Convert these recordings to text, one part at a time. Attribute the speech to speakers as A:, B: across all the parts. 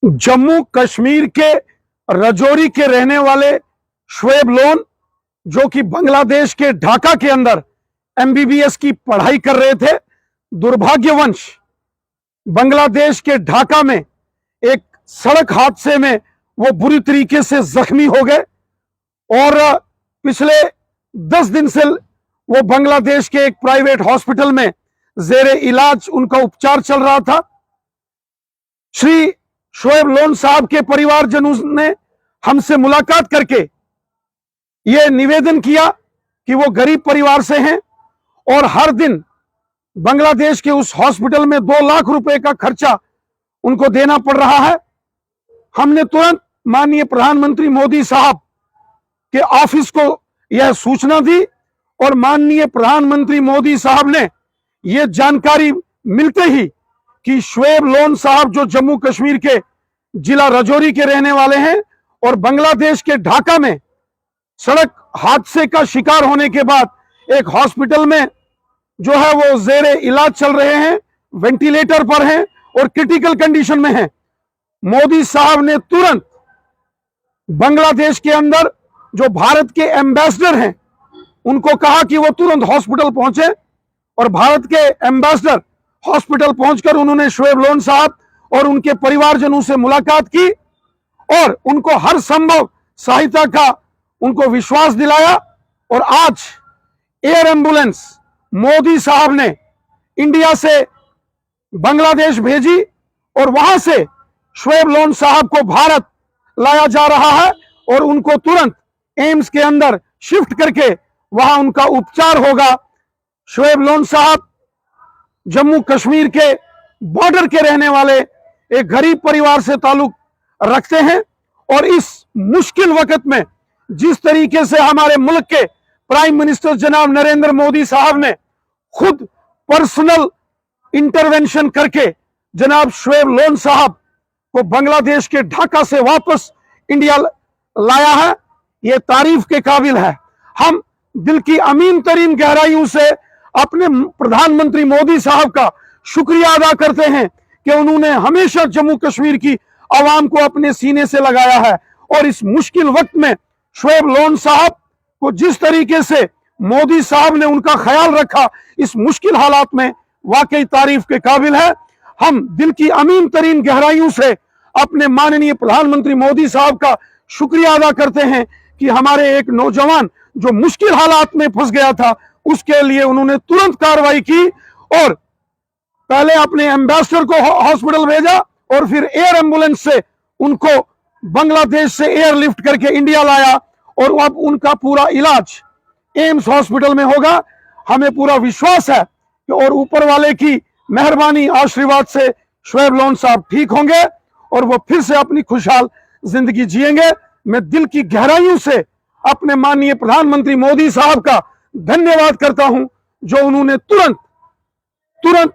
A: जम्मू कश्मीर के राजौरी के रहने वाले शुएब लोन, जो कि बांग्लादेश के ढाका के अंदर एमबीबीएस की पढ़ाई कर रहे थे, दुर्भाग्यवश बांग्लादेश के ढाका में एक सड़क हादसे में वो बुरी तरीके से जख्मी हो गए और पिछले 10 दिन से वो बांग्लादेश के एक प्राइवेट हॉस्पिटल में जेरे इलाज उनका उपचार चल रहा था। श्री शुएब लोन साहब के परिवारजनों ने हमसे मुलाकात करके यह निवेदन किया कि वो गरीब परिवार से हैं और हर दिन बांग्लादेश के उस हॉस्पिटल में 2 लाख रुपए का खर्चा उनको देना पड़ रहा है। हमने तुरंत माननीय प्रधानमंत्री मोदी साहब के ऑफिस को यह सूचना दी और माननीय प्रधानमंत्री मोदी साहब ने यह जानकारी मिलते ही कि शुएब लोन साहब, जो जम्मू कश्मीर के जिला राजौरी के रहने वाले हैं और बांग्लादेश के ढाका में सड़क हादसे का शिकार होने के बाद एक हॉस्पिटल में जो है वो जेरे इलाज चल रहे हैं, वेंटिलेटर पर हैं और क्रिटिकल कंडीशन में हैं। मोदी साहब ने तुरंत बांग्लादेश के अंदर जो भारत के एम्बेसडर हैं उनको कहा कि वो तुरंत हॉस्पिटल पहुंचे और भारत के एम्बेसडर हॉस्पिटल पहुंचकर उन्होंने शुएब लोन साहब और उनके परिवारजनों से मुलाकात की और उनको हर संभव सहायता का उनको विश्वास दिलाया। और आज एयर एम्बुलेंस मोदी साहब ने इंडिया से बांग्लादेश भेजी और वहां से शुएब लोन साहब को भारत लाया जा रहा है और उनको तुरंत एम्स के अंदर शिफ्ट करके वहां उनका उपचार होगा। शुएब लोन साहब जम्मू कश्मीर के बॉर्डर के रहने वाले एक गरीब परिवार से ताल्लुक रखते हैं और इस मुश्किल वक्त में जिस तरीके से हमारे मुल्क के प्राइम मिनिस्टर जनाब नरेंद्र मोदी साहब ने खुद पर्सनल इंटरवेंशन करके जनाब शुएब लोन साहब को बांग्लादेश के ढाका से वापस इंडिया लाया है, यह तारीफ के काबिल है। हम दिल की अमीन तरीन गहराइयों से अपने प्रधानमंत्री मोदी साहब का शुक्रिया अदा करते हैं कि उन्होंने हमेशा जम्मू कश्मीर की आवाम को अपने सीने से लगाया है और इस मुश्किल वक्त में शुएब लोन साहब को जिस तरीके से मोदी साहब ने उनका ख्याल रखा इस मुश्किल हालात में वाकई तारीफ के काबिल है। हम दिल की अमीन तरीन गहराइयों से अपने माननीय प्रधानमंत्री मोदी साहब का शुक्रिया अदा करते हैं कि हमारे एक नौजवान जो मुश्किल हालात में फंस गया था उसके लिए उन्होंने तुरंत कार्रवाई की और पहले अपने एम्बेसडर को हॉस्पिटल भेजा और फिर एयर एम्बुलेंस से उनको बांग्लादेश से एयरलिफ्ट करके इंडिया लाया और अब उनका पूरा इलाज एम्स हॉस्पिटल में होगा। हमें पूरा विश्वास है कि और ऊपर वाले की मेहरबानी आशीर्वाद से शुएब लोन साहब ठीक होंगे और वो फिर से अपनी खुशहाल जिंदगी जिएंगे। मैं दिल की गहराइयों से अपने माननीय प्रधानमंत्री मोदी साहब का धन्यवाद करता हूं जो उन्होंने तुरंत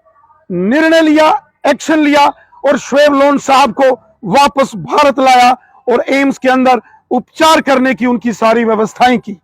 A: निर्णय लिया, एक्शन लिया और शुएब लोन साहब को वापस भारत लाया और एम्स के अंदर उपचार करने की उनकी सारी व्यवस्थाएं की।